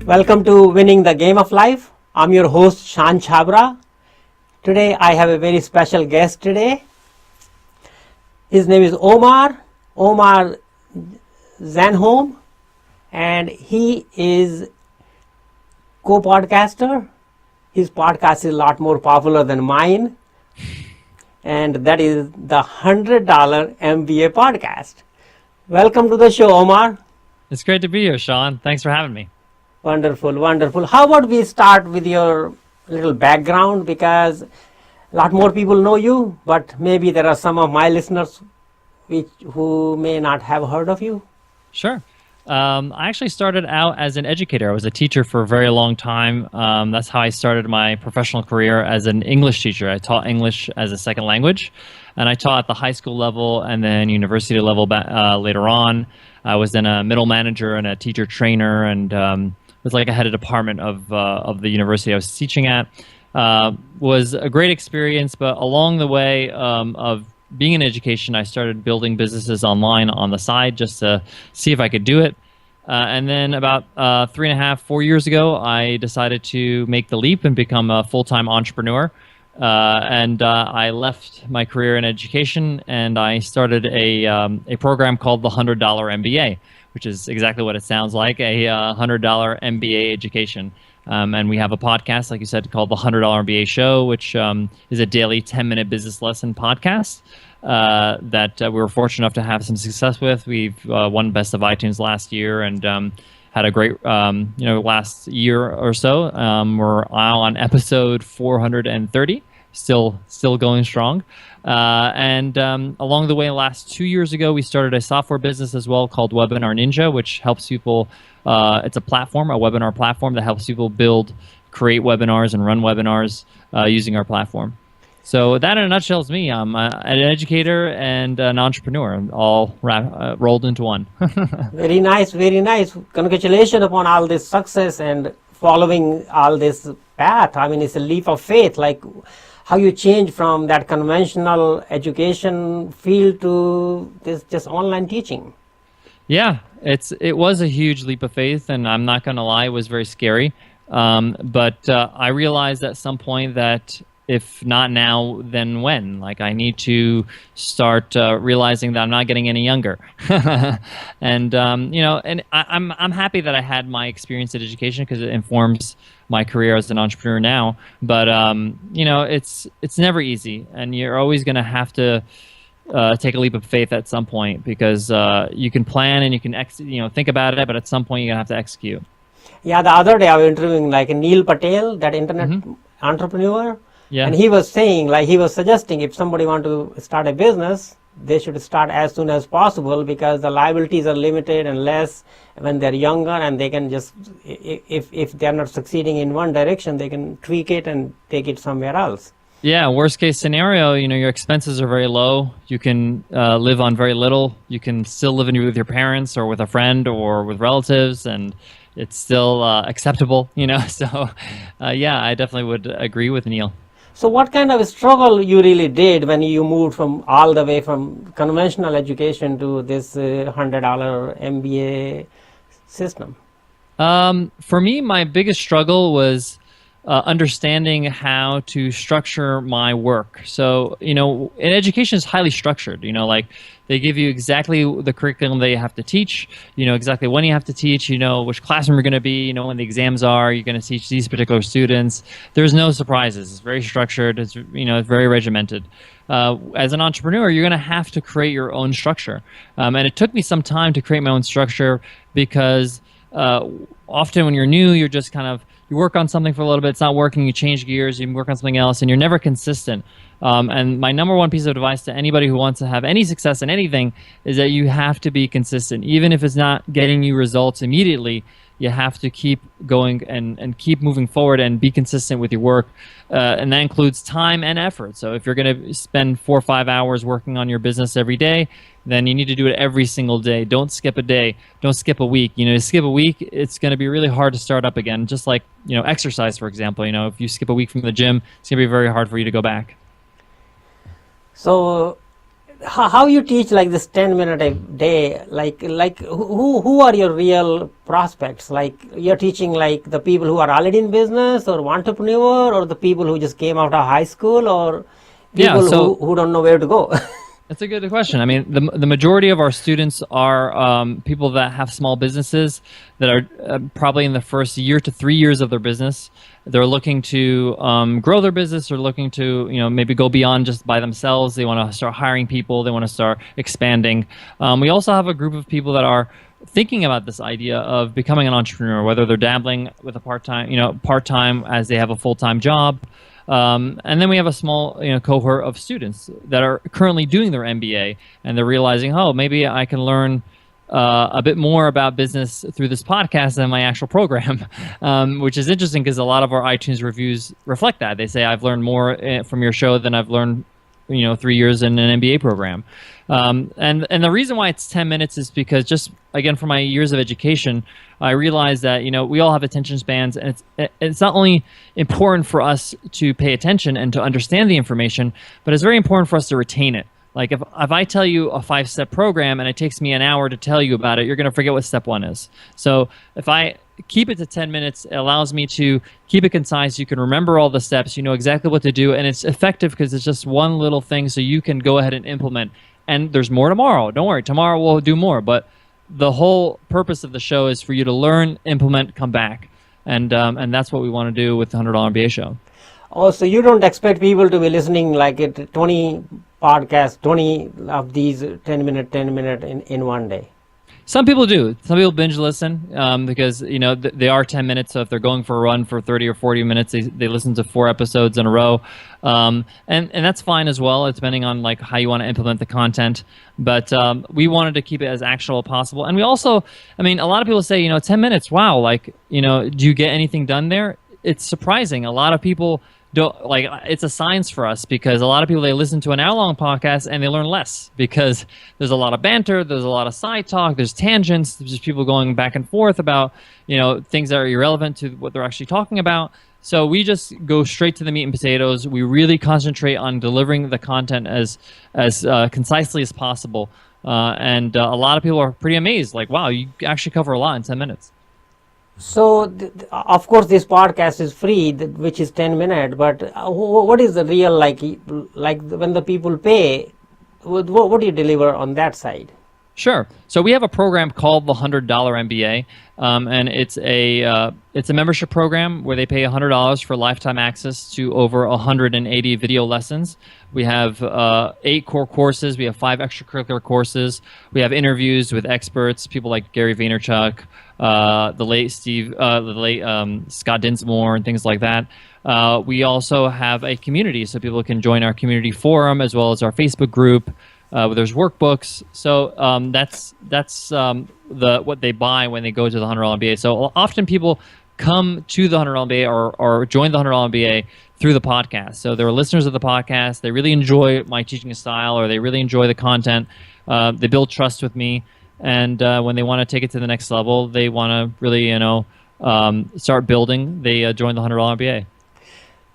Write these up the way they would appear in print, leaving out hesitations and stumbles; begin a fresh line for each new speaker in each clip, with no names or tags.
Welcome to Winning the Game of Life. I'm your host, Shawn Chhabra. Today I have a very special guest today. His name is Omar Zenhom, and he is co-podcaster. His podcast is a lot more popular than mine, and that is the $100 MBA podcast. Welcome to the show, Omar.
It's great to be here, Shawn. Thanks for having me.
Wonderful, wonderful. How about we start with your little background, because a lot more people know you, but maybe there are some of my listeners who may not have heard of you.
Sure. I actually started out as an educator. I was a teacher for a very long time. That's how I started my professional career as an English teacher. I taught English as a second language, and I taught at the high school level and then university level later on. I was then a middle manager and a teacher trainer, and was like a head of department of the university I was teaching at. Was a great experience, but along the way of being in education, I started building businesses online on the side just to see if I could do it. And then about 3.5, 4 years ago, I decided to make the leap and become a full-time entrepreneur. And I left my career in education, and I started a program called the $100 MBA, which is exactly what it sounds like, a $100 MBA education. And we have a podcast, like you said, called the $100 MBA Show, which is a daily 10-minute business lesson podcast that we were fortunate enough to have some success with. We've won Best of iTunes last year, and had a great, last year or so. We're on episode 430, still going strong. And along the way, last 2 years ago, we started a software business as well called Webinar Ninja, which helps people. It's a platform, a webinar platform that helps people create webinars and run webinars using our platform. So that in a nutshell is me. I'm an educator and an entrepreneur, all rolled into one.
Very nice, very nice. Congratulations upon all this success and following all this path. I mean, it's a leap of faith, like how you change from that conventional education field to this just online teaching.
Yeah, it was a huge leap of faith, and I'm not going to lie, it was very scary. But I realized at some point that if not now, then when? Like, I need to start realizing that I'm not getting any younger. And and I'm happy that I had my experience in education because it informs my career as an entrepreneur now. But it's never easy, and you're always going to have to take a leap of faith at some point, because you can plan and you can think about it, but at some point you're gonna have to execute.
Yeah, the other day I was interviewing Neil Patel, that internet entrepreneur.
Yeah.
And he was saying, he was suggesting if somebody want to start a business, they should start as soon as possible, because the liabilities are limited and less when they're younger, and they can just, if they're not succeeding in one direction, they can tweak it and take it somewhere else.
Yeah, worst case scenario, your expenses are very low. You can live on very little. You can still live with your parents or with a friend or with relatives, and it's still acceptable, So, yeah, I definitely would agree with Neil.
So what kind of a struggle you really did when you moved all the way from conventional education to this $100 MBA system?
For me, my biggest struggle was understanding how to structure my work. So, in education is highly structured, they give you exactly the curriculum that you have to teach, exactly when you have to teach, which classroom you're going to be, when the exams are, you're going to teach these particular students. There's no surprises. It's very structured. It's, it's very regimented. As an entrepreneur, you're going to have to create your own structure. And it took me some time to create my own structure, because often when you're new, you're just you work on something for a little bit, it's not working, you change gears, you work on something else, and you're never consistent. And my number one piece of advice to anybody who wants to have any success in anything is that you have to be consistent. Even if it's not getting you results immediately, you have to keep going and keep moving forward and be consistent with your work. And that includes time and effort. So if you're going to spend 4 or 5 hours working on your business every day, then you need to do it every single day. Don't skip a day. Don't skip a week. To skip a week, it's going to be really hard to start up again. Just like, exercise, for example. If you skip a week from the gym, it's going to be very hard for you to go back.
So how you teach like this 10-minute a day, like who are your real prospects? Like you're teaching like the people who are already in business or entrepreneur, or the people who just came out of high school, or
Yeah,
people
so
who don't know where to go?
that's a good question. I mean, the majority of our students are people that have small businesses that are probably in the first year to 3 years of their business. They're looking to grow their business, or looking to maybe go beyond just by themselves. They want to start hiring people. They want to start expanding. We also have a group of people that are thinking about this idea of becoming an entrepreneur, whether they're dabbling with a part-time as they have a full-time job. And then we have a small cohort of students that are currently doing their MBA, and they're realizing, oh, maybe I can learn a bit more about business through this podcast than my actual program, which is interesting because a lot of our iTunes reviews reflect that. They say, I've learned more from your show than I've learned 3 years in an MBA program. And the reason why it's 10 minutes is because, just again, from my years of education, I realized that we all have attention spans, and it's not only important for us to pay attention and to understand the information, but it's very important for us to retain it. Like if I tell you a 5-step program and it takes me an hour to tell you about it, you're going to forget what step 1 is. So if I keep it to 10 minutes, it allows me to keep it concise. You can remember all the steps, you know exactly what to do, and it's effective because it's just one little thing, so you can go ahead and implement. And there's more tomorrow. Don't worry, tomorrow we'll do more. But the whole purpose of the show is for you to learn, implement, come back. And that's what we want to do with the $100 MBA show.
Oh, so you don't expect people to be listening like 20 podcasts, 20 of these 10-minute in one day?
Some people do. Some people binge listen because they are 10 minutes. So if they're going for a run for 30 or 40 minutes, they listen to 4 episodes in a row, and that's fine as well, depending on like how you want to implement the content. But we wanted to keep it as actionable as possible. And we also, I mean, a lot of people say 10 minutes. Wow, like do you get anything done there? It's surprising. A lot of people don't it's a science for us, because a lot of people, they listen to an hour-long podcast and they learn less because there's a lot of banter, there's a lot of side talk, there's tangents, there's just people going back and forth about things that are irrelevant to what they're actually talking about. So we just go straight to the meat and potatoes. We really concentrate on delivering the content as concisely as possible, and a lot of people are pretty amazed, like, wow, you actually cover a lot in 10 minutes.
So, of course, this podcast is free, which is 10 minutes, but what is the real, like when the people pay, what do you deliver on that side?
Sure. So we have a program called the $100 MBA, and it's a membership program where they pay $100 for lifetime access to over 180 video lessons. We have 8 core courses. We have 5 extracurricular courses. We have interviews with experts, people like Gary Vaynerchuk, the late Scott Dinsmore, and things like that. We also have a community, so people can join our community forum as well as our Facebook group. There's workbooks, so that's what they buy when they go to the $100 MBA. So often people come to the $100 MBA or join the $100 MBA through the podcast. So they're listeners of the podcast. They really enjoy my teaching style, or they really enjoy the content. They build trust with me, and when they want to take it to the next level, they want to really start building. They join the $100 MBA.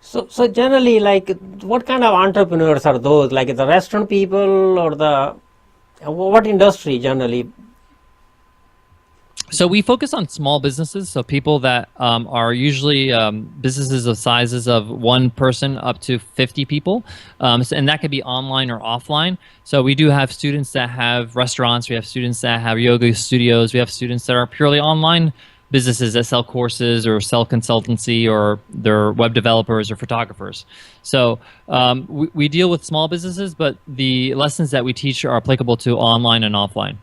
So generally, like, what kind of entrepreneurs are those? Like the restaurant people, or what industry generally?
So we focus on small businesses, so people that are usually businesses of sizes of 1 person up to 50 people, and that could be online or offline. So we do have students that have restaurants, we have students that have yoga studios, we have students that are purely online businesses that sell courses or sell consultancy, or they're web developers or photographers. So we deal with small businesses, but the lessons that we teach are applicable to online and offline.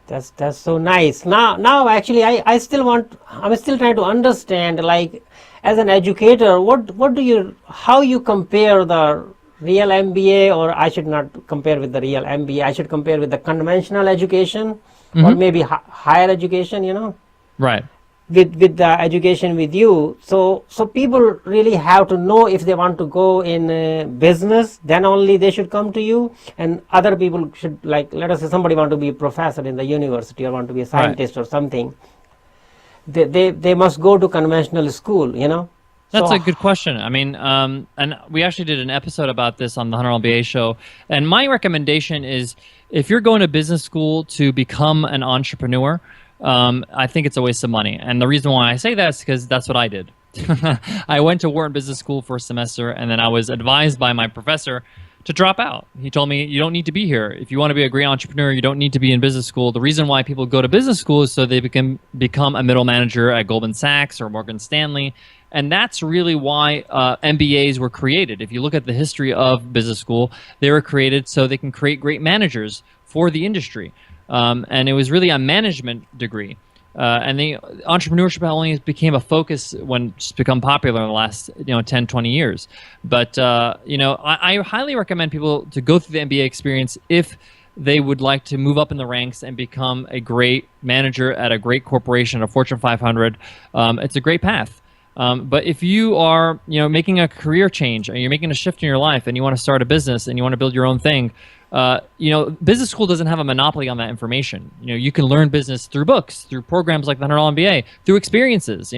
That's so nice. Now actually I'm still trying to understand, like, as an educator, how you compare the real MBA, or I should not compare with the real MBA, I should compare with the conventional education, or maybe higher education,
Right.
With the education with you. So people really have to know if they want to go in business, then only they should come to you, and other people should, like, let us say somebody want to be a professor in the university or want to be a scientist, right, or something. They must go to conventional school,
That's
So
a good question. I mean, and we actually did an episode about this on the $100 MBA show. And my recommendation is if you're going to business school to become an entrepreneur, I think it's a waste of money. And the reason why I say that is because that's what I did. I went to Wharton Business School for a semester, and then I was advised by my professor to drop out. He told me, you don't need to be here. If you want to be a great entrepreneur, you don't need to be in business school. The reason why people go to business school is so they can become a middle manager at Goldman Sachs or Morgan Stanley. And that's really why MBAs were created. If you look at the history of business school, they were created so they can create great managers for the industry. And it was really a management degree. And the entrepreneurship only became a focus when it's become popular in the last 10, 20 years. But I highly recommend people to go through the MBA experience if they would like to move up in the ranks and become a great manager at a great corporation, a Fortune 500. It's a great path. But if you are, making a career change and you're making a shift in your life and you want to start a business and you want to build your own thing, business school doesn't have a monopoly on that information. You can learn business through books, through programs like the $100 MBA, through experiences,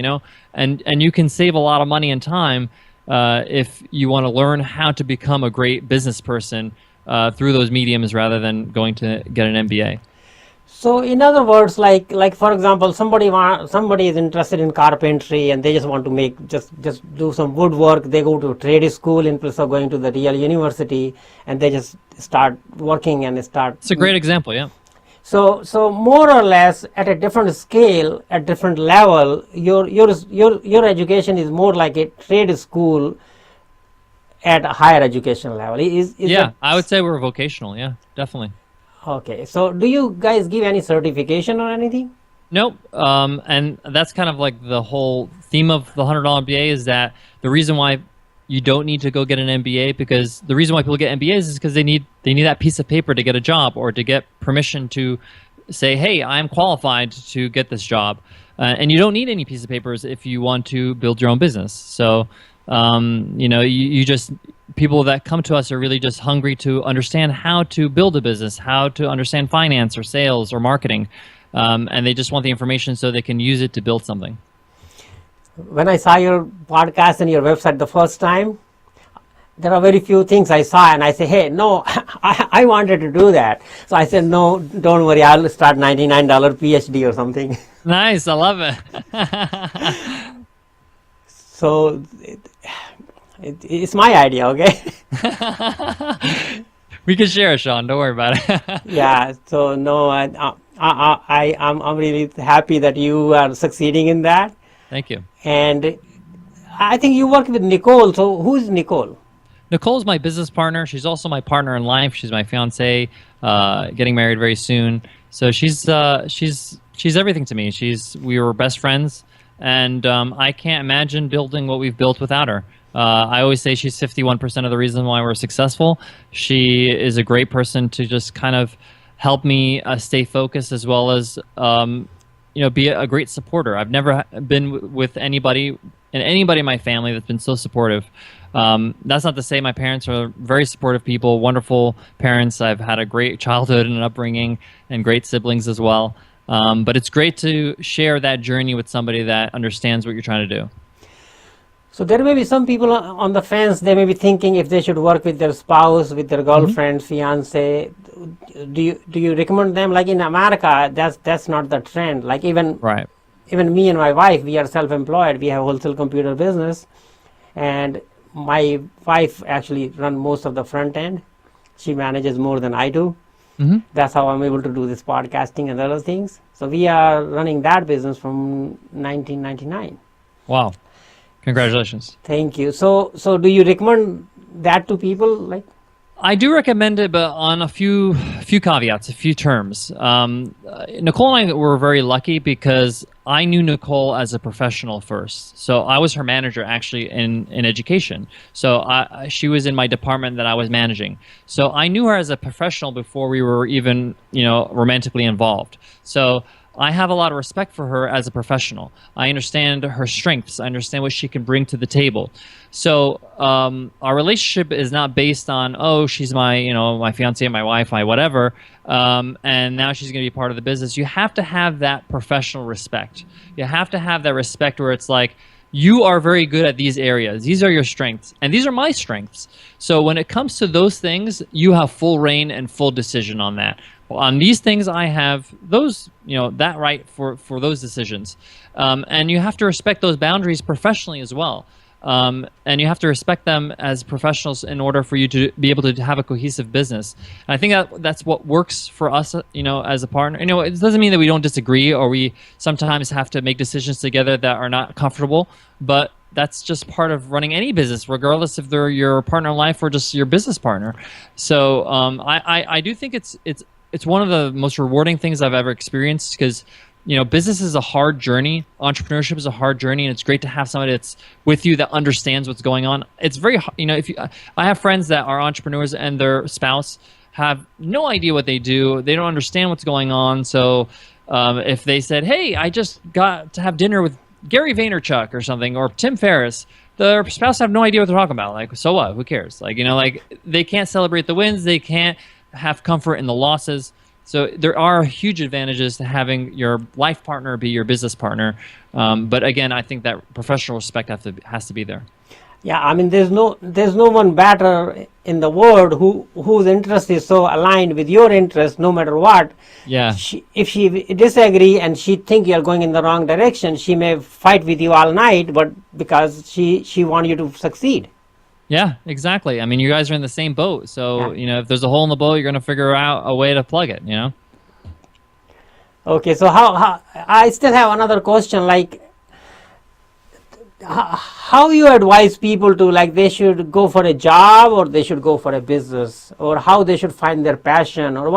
and you can save a lot of money and time if you want to learn how to become a great business person through those mediums rather than going to get an MBA.
So in other words, like for example, somebody is interested in carpentry and they just want to make just do some woodwork. They go to trade school in place of going to the real university, and they just start working and start.
It's a great example, yeah.
So more or less at a different scale, at different level, your education is more like a trade school at a higher education level. Is
yeah, I would say we're vocational. Yeah, definitely.
Okay, so do you guys give any certification or anything?
Nope. And that's kind of like the whole theme of the $100 MBA is that the reason why you don't need to go get an MBA, because the reason why people get MBAs is because they need that piece of paper to get a job or to get permission to say, hey, I'm qualified to get this job. And you don't need any piece of papers if you want to build your own business. So, you just, people that come to us are really just hungry to understand how to build a business, how to understand finance or sales or marketing. And they just want the information so they can use it to build something.
When I saw your podcast and your website the first time, there are very few things I saw and I say, hey, no, I wanted to do that. So I said, no, don't worry, I'll start $99 PhD or something.
Nice, I love it.
So it's my idea, okay?
We can share it, Shawn. Don't worry about it.
Yeah. So no, I'm really happy that you are succeeding in that.
Thank you.
And I think you work with Nicole. So who is Nicole?
Nicole's my business partner. She's also my partner in life. She's my fiance, getting married very soon. So she's everything to me. We were best friends. And I can't imagine building what we've built without her. I always say she's 51% of the reason why we're successful. She is a great person to just kind of help me stay focused, as well as be a great supporter. I've never been with anybody in my family that's been so supportive. That's not to say my parents are very supportive people, wonderful parents. I've had a great childhood and upbringing and great siblings as well. But it's great to share that journey with somebody that understands what you're trying to do.
So there may be some people on the fence, they may be thinking if they should work with their spouse, with their girlfriend, fiance. Do you recommend them? Like in America, that's not the trend. Like even me and my wife, we are self-employed. We have a wholesale computer business. And my wife actually runs most of the front end. She manages more than I do. Mm-hmm. That's how I'm able to do this podcasting and other things. So we are running that business from 1999.
Wow. Congratulations.
Thank you. So do you recommend that to people? Like,
I do recommend it, but on a few caveats, a few terms. Nicole and I were very lucky because I knew Nicole as a professional first. So I was her manager actually in education. So she was in my department that I was managing. So I knew her as a professional before we were even, romantically involved. So I have a lot of respect for her as a professional. I understand her strengths. I understand what she can bring to the table. So our relationship is not based on, oh, she's my, my fiance, my wife, my whatever, and now she's going to be part of the business. You have to have that professional respect. You have to have that respect where it's like, you are very good at these areas. These are your strengths, and these are my strengths. So when it comes to those things, you have full reign and full decision on that. Well, on these things, I have those, that right for those decisions, and you have to respect those boundaries professionally as well. And you have to respect them as professionals in order for you to be able to have a cohesive business. And I think that's what works for us, as a partner. It doesn't mean that we don't disagree or we sometimes have to make decisions together that are not comfortable, but that's just part of running any business, regardless if they're your partner in life or just your business partner. So I do think it's one of the most rewarding things I've ever experienced, because business is a hard journey. Entrepreneurship is a hard journey, and it's great to have somebody that's with you that understands what's going on. It's very, I have friends that are entrepreneurs and their spouse have no idea what they do. They don't understand what's going on. So if they said, "Hey, I just got to have dinner with Gary Vaynerchuk or something, or Tim Ferriss," their spouse have no idea what they're talking about. Like, so what? Who cares? Like they can't celebrate the wins. They can't have comfort in the losses. So there are huge advantages to having your life partner be your business partner. But again, I think that professional respect has to be there.
Yeah, I mean, there's no one better in the world whose interest is so aligned with your interest, no matter what.
Yeah.
If she disagree and she think you're going in the wrong direction, she may fight with you all night, but because she wants you to succeed.
Yeah, exactly. I mean, you guys are in the same boat. So, if there's a hole in the boat, you're going to figure out a way to plug it,
Okay, so how I still have another question, like how you advise people to, like, they should go for a job or they should go for a business, or how they should find their passion, or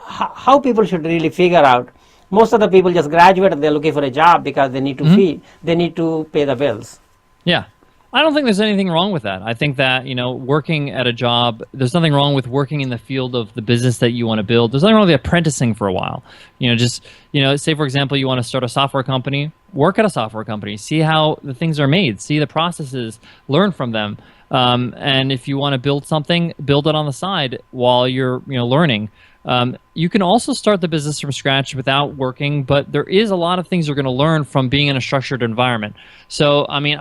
how people should really figure out. Most of the people just graduate and they're looking for a job because they need to they need to pay the bills.
Yeah. I don't think there's anything wrong with that. I think that, working at a job, there's nothing wrong with working in the field of the business that you want to build. There's nothing wrong with apprenticing for a while. Say, for example, you want to start a software company, work at a software company, see how the things are made, see the processes, learn from them. And if you want to build something, build it on the side while you're, learning. You can also start the business from scratch without working, but there is a lot of things you're going to learn from being in a structured environment. So, I mean,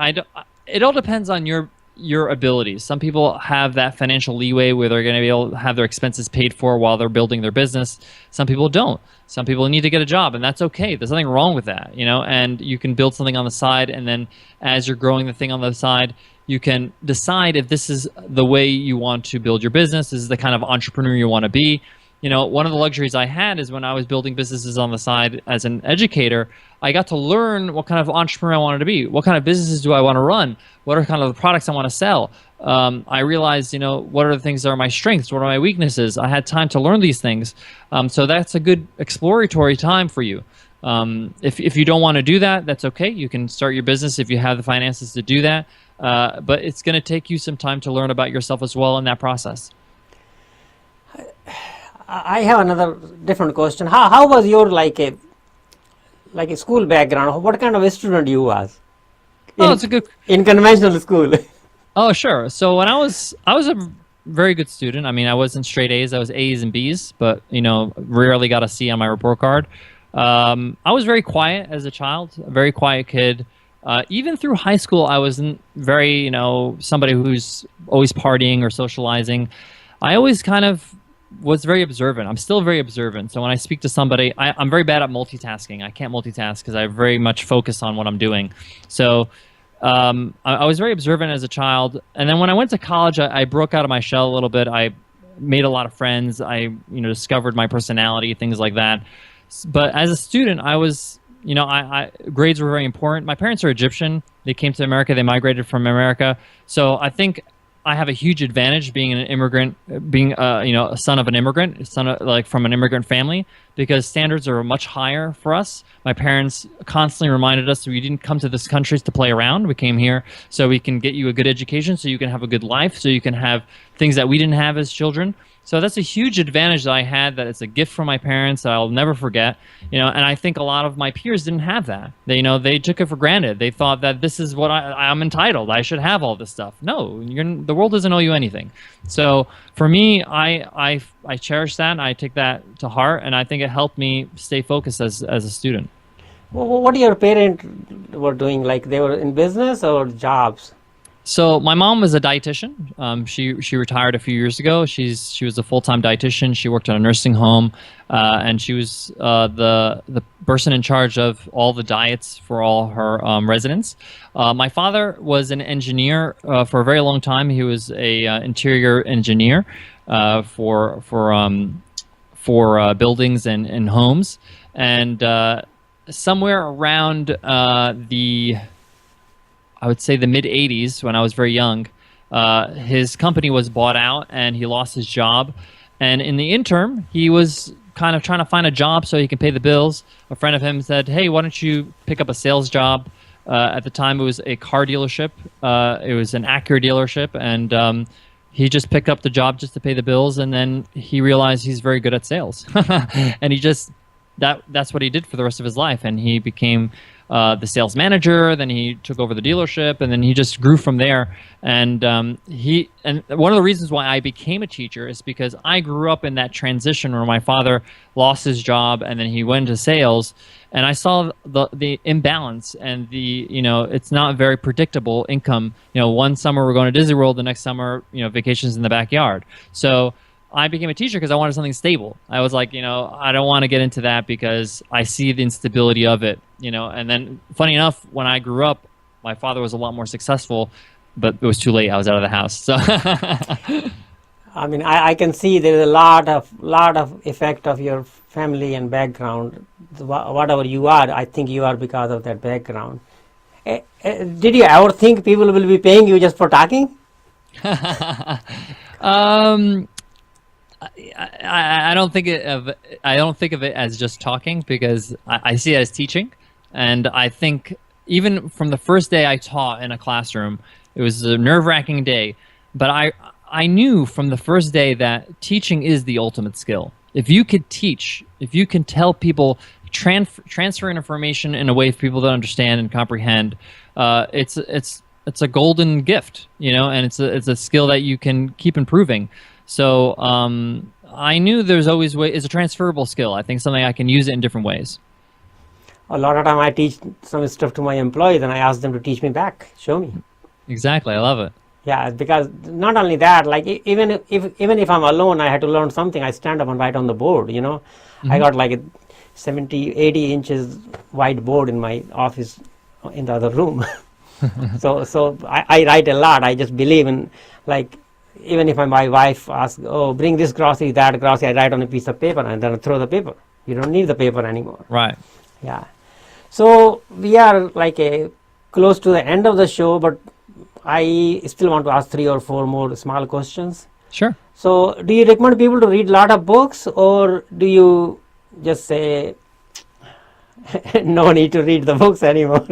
it all depends on your abilities. Some people have that financial leeway where they're going to be able to have their expenses paid for while they're building their business. Some people don't. Some people need to get a job, and that's okay. There's nothing wrong with that, and you can build something on the side, and then as you're growing the thing on the side, you can decide if this is the way you want to build your business. This is the kind of entrepreneur you want to be. One of the luxuries I had is when I was building businesses on the side as an educator, I got to learn what kind of entrepreneur I wanted to be. What kind of businesses do I want to run? What are kind of the products I want to sell? I realized, what are the things that are my strengths? What are my weaknesses? I had time to learn these things. So that's a good exploratory time for you. If you don't want to do that, that's okay. You can start your business if you have the finances to do that. But it's going to take you some time to learn about yourself as well in that process.
I have another different question. How was your like a school background? What kind of a student you was?
It's a good
in conventional school.
Oh, sure. So when I was a very good student. I mean, I wasn't straight A's. I was A's and B's, but rarely got a C on my report card. I was very quiet as a child, a very quiet kid. Even through high school, I wasn't very somebody who's always partying or socializing. I always kind of was very observant. I'm still very observant. So when I speak to somebody, I'm very bad at multitasking. I can't multitask because I very much focus on what I'm doing. So I was very observant as a child. And then when I went to college, I broke out of my shell a little bit. I made a lot of friends. I discovered my personality, things like that. But as a student, I was, grades were very important. My parents are Egyptian. They came to America. They migrated from America. So I think I have a huge advantage being an immigrant, being a son of an immigrant, from an immigrant family, because standards are much higher for us. My parents constantly reminded us that we didn't come to this country to play around. We came here so we can get you a good education, so you can have a good life, so you can have things that we didn't have as children. So that's a huge advantage that I had, that it's a gift from my parents that I'll never forget. And I think a lot of my peers didn't have that. They took it for granted. They thought that this is what I'm entitled. I should have all this stuff. No, the world doesn't owe you anything. So for me, I cherish that, and I take that to heart, and I think it helped me stay focused as a student.
What your parents were doing? Like they were in business or jobs?
So my mom was a dietitian. She retired a few years ago. She was a full-time dietitian. She worked in a nursing home, and she was the person in charge of all the diets for all her residents. My father was an engineer for a very long time. He was a interior engineer for buildings and homes, and somewhere around the I would say the mid 80s, when I was very young, his company was bought out and he lost his job. And in the interim, he was kind of trying to find a job so he can pay the bills. A friend of him said, "Hey, why don't you pick up a sales job?" At the time, it was a car dealership. It was an Acura dealership. And he just picked up the job just to pay the bills. And then he realized he's very good at sales. And he just, that's what he did for the rest of his life. And he became the sales manager. Then he took over the dealership, and then he just grew from there. And one of the reasons why I became a teacher is because I grew up in that transition where my father lost his job and then he went into sales, and I saw the imbalance and it's not very predictable income. One summer we're going to Disney World, the next summer vacations in the backyard. So I became a teacher because I wanted something stable. I was like, I don't want to get into that because I see the instability of it, And then, funny enough, when I grew up, my father was a lot more successful, but it was too late. I was out of the house. So,
I mean, I can see there is a lot of effect of your family and background. Whatever you are, I think you are because of that background. Did you ever think people will be paying you just for talking?
I don't think of it as just talking, because I see it as teaching. And I think even from the first day I taught in a classroom, it was a nerve-wracking day, but I knew from the first day that teaching is the ultimate skill. If you could teach, if you can tell people, transfer information in a way for people to understand and comprehend, it's a golden gift, and it's a skill that you can keep improving. So I knew there's always it's a transferable skill. I think something I can use it in different ways.
A lot of time I teach some stuff to my employees and I ask them to teach me back, show me.
Exactly, I love it.
Yeah, because not only that, like even if I'm alone, I had to learn something, I stand up and write on the board, Mm-hmm. I got like a 70, 80 inches wide board in my office in the other room. So I write a lot. I just believe in, like, even if my wife asks, "Oh, bring this grocery, that grocery," I write on a piece of paper and then I throw the paper. You don't need the paper anymore.
Right.
Yeah. So we are like close to the end of the show, but I still want to ask 3 or 4 more small questions.
Sure.
So do you recommend people to read a lot of books, or do you just say no need to read the books anymore?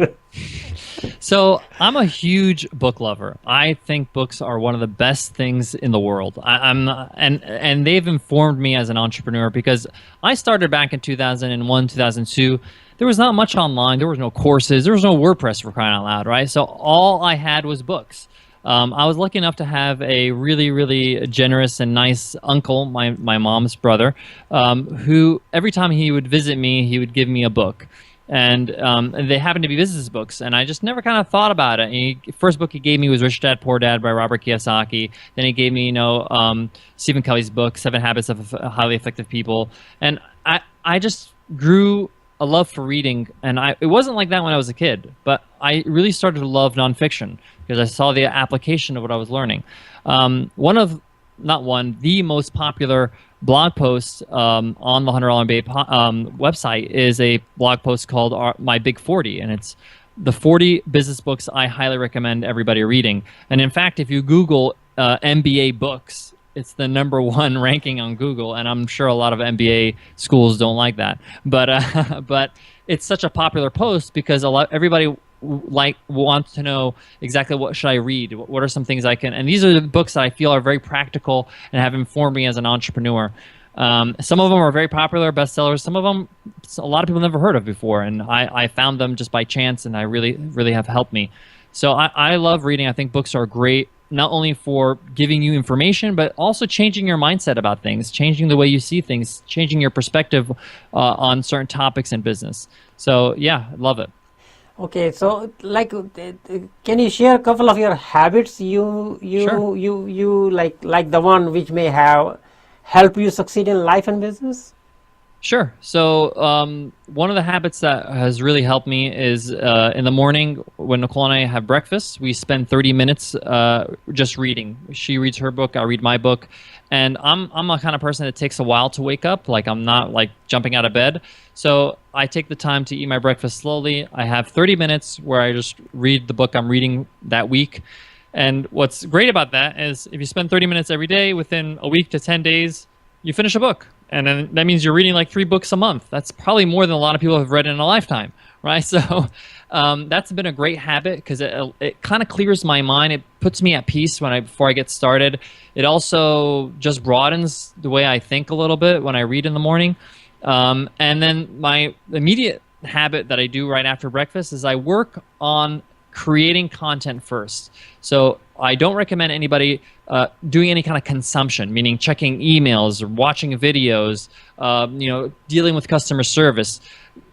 So I'm a huge book lover. I think books are one of the best things in the world. And they've informed me as an entrepreneur, because I started back in 2001, 2002. There was not much online. There was no courses. There was no WordPress, for crying out loud, right? So all I had was books. I was lucky enough to have a really, really generous and nice uncle, my mom's brother, who every time he would visit me, he would give me a book. And they happened to be business books, and I just never kind of thought about it. First book he gave me was Rich Dad Poor Dad by Robert Kiyosaki. Then he gave me, Stephen Covey's book, 7 Habits of Highly Effective People. And I just grew a love for reading, and it wasn't like that when I was a kid, but I really started to love nonfiction because I saw the application of what I was learning. The most popular blog post on the $100 MBA website is a blog post called My Big 40, and it's the 40 business books I highly recommend everybody reading. And in fact, if you Google MBA books, it's the #1 ranking on Google, and I'm sure a lot of MBA schools don't like that. But it's such a popular post because everybody wants to know exactly what should I read, what are some things I can, and these are the books that I feel are very practical and have informed me as an entrepreneur. Some of them are very popular bestsellers. Some of them a lot of people never heard of before, and I found them just by chance, and I really have helped me. So I love reading. I think books are great not only for giving you information, but also changing your mindset about things, changing the way you see things, changing your perspective on certain topics in business. So yeah, I love it.
Okay, so like, can you share a couple of your habits
Sure.
you like the one which may have help you succeed in life and business?
Sure. So one of the habits that has really helped me is in the morning when Nicole and I have breakfast, we spend 30 minutes just reading. She reads her book, I read my book, and I'm a kind of person that takes a while to wake up. Like I'm not like jumping out of bed, so I take the time to eat my breakfast slowly. I have 30 minutes where I just read the book I'm reading that week. And what's great about that is if you spend 30 minutes every day, within a week to 10 days, you finish a book. And then that means you're reading like 3 books a month. That's probably more than a lot of people have read in a lifetime, right? So that's been a great habit because it kind of clears my mind. It puts me at peace before I get started. It also just broadens the way I think a little bit when I read in the morning. And then my immediate habit that I do right after breakfast is I work on creating content first. So I don't recommend anybody doing any kind of consumption, meaning checking emails or watching videos, dealing with customer service.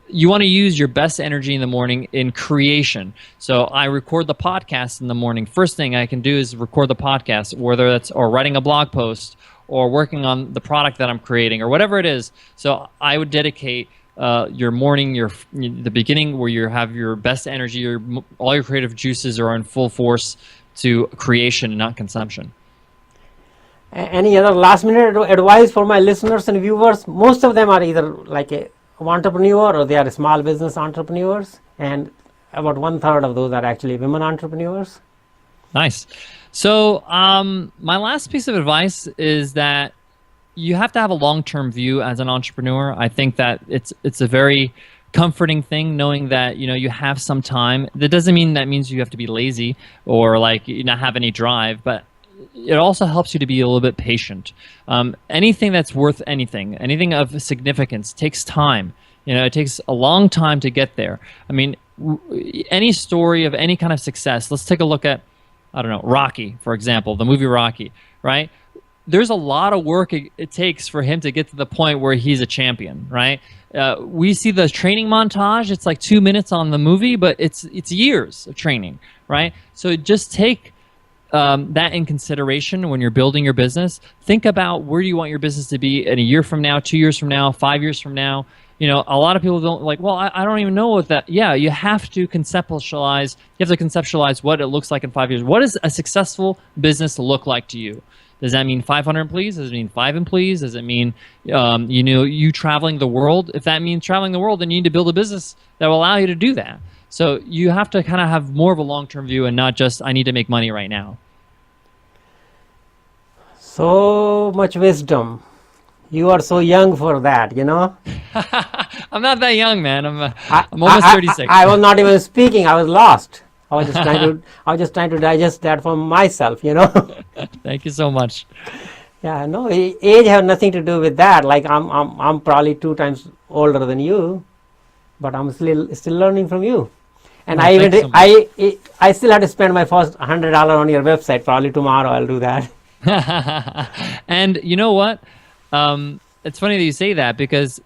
You want to use your best energy in the morning in creation. So I record the podcast in the morning. First thing I can do is record the podcast, whether that's or writing a blog post or working on the product that I'm creating or whatever it is. So I would dedicate your morning, the beginning where you have your best energy, all your creative juices are in full force to creation and not consumption.
Any other last minute advice for my listeners and viewers? Most of them are either like an entrepreneur or they are small business entrepreneurs, and about 1/3 of those are actually women entrepreneurs.
Nice. So my last piece of advice is that you have to have a long-term view as an entrepreneur. I think that it's a very comforting thing knowing that you have some time. That doesn't mean that means you have to be lazy or like you not have any drive, but it also helps you to be a little bit patient. Anything that's worth anything of significance takes time. It takes a long time to get there. I mean, any story of any kind of success. Let's take a look at, I don't know, Rocky, for example, the movie Rocky, right? There's a lot of work it takes for him to get to the point where he's a champion, right? We see the training montage. It's like 2 minutes on the movie, but it's years of training, right? So just take that in consideration when you're building your business. Think about where you want your business to be in a year from now, 2 years from now, 5 years from now. A lot of people don't like, well, I don't even know what that. Yeah, you have to conceptualize. You have to conceptualize what it looks like in 5 years. What does a successful business look like to you? Does that mean 500 employees? Does it mean 5 employees? Does it mean, you traveling the world? If that means traveling the world, then you need to build a business that will allow you to do that. So you have to kind of have more of a long-term view and not just, I need to make money right now.
So much wisdom. You are so young for that,
I'm not that young, man. I'm almost 36.
I was not even speaking. I was lost. I was just trying to digest that for myself,
Thank you so much.
Yeah, no, age have nothing to do with that. Like I'm probably 2 times older than you, but I'm still learning from you. And I still had to spend my first $100 on your website. Probably tomorrow I'll do that.
And you know what? It's funny that you say that because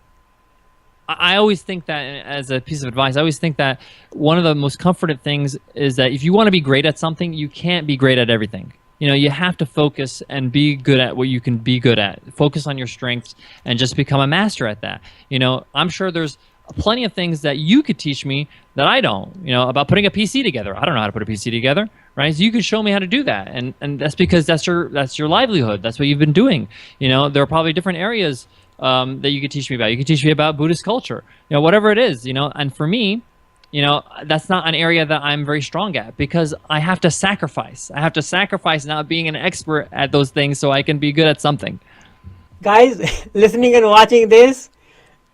I always think that, as a piece of advice, I always think that one of the most comforting things is that if you want to be great at something, you can't be great at everything. You have to focus and be good at what you can be good at. Focus on your strengths and just become a master at that. I'm sure there's plenty of things that you could teach me that I don't, about putting a PC together. I don't know how to put a PC together, right? So you could show me how to do that. And that's because that's your livelihood. That's what you've been doing. There are probably different areas that you could teach me about. You could teach me about Buddhist culture, whatever it is, and for me, that's not an area that I'm very strong at because I have to sacrifice. I have to sacrifice not being an expert at those things so I can be good at something.
Guys, listening and watching this,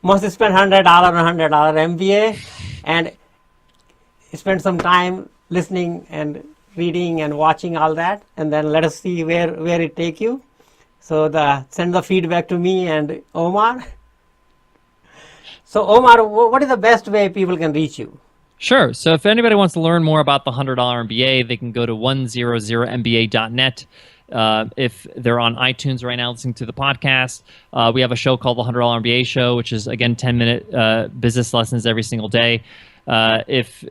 must spend $100 on $100 MBA and spend some time listening and reading and watching all that, and then let us see where it take you. So send the feedback to me and Omar. So Omar, what is the best way people can reach you?
Sure. So if anybody wants to learn more about the $100 MBA, they can go to 100mba.net. If they're on iTunes right now listening to the podcast, we have a show called the $100 MBA Show, which is, again, 10-minute business lessons every single day. If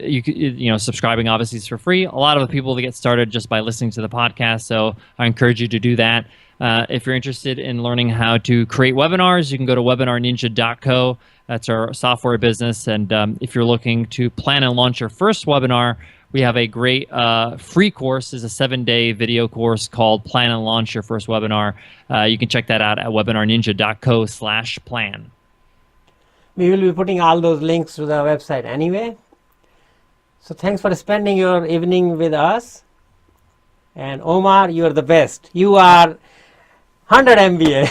subscribing obviously is for free. A lot of the people that get started just by listening to the podcast, so I encourage you to do that. If you're interested in learning how to create webinars, you can go to webinarninja.co. That's our software business. And if you're looking to plan and launch your first webinar, we have a great free course. It's a 7-day video course called Plan and Launch Your First Webinar. You can check that out at webinarninja.co/plan.
We will be putting all those links to the website anyway. So thanks for spending your evening with us. And Omar, you are the best. You are 100 MBA.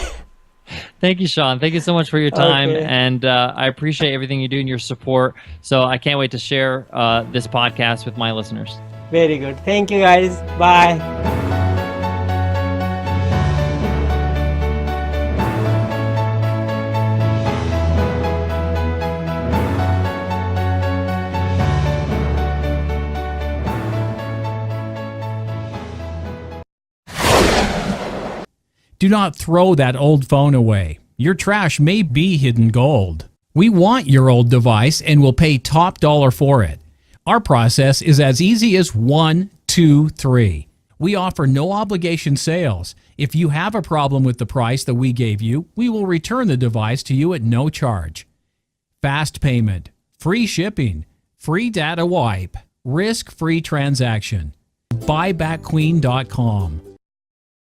Thank you, Shawn. Thank you so much for your time.
Okay.
And I appreciate everything you do and your support. So I can't wait to share this podcast with my listeners.
Very good. Thank you, guys. Bye.
Do not throw that old phone away. Your trash may be hidden gold. We want your old device and will pay top dollar for it. Our process is as easy as 1, 2, 3. We offer no obligation sales. If you have a problem with the price that we gave you, we will return the device to you at no charge. Fast payment, free shipping, free data wipe, risk-free transaction. Buybackqueen.com.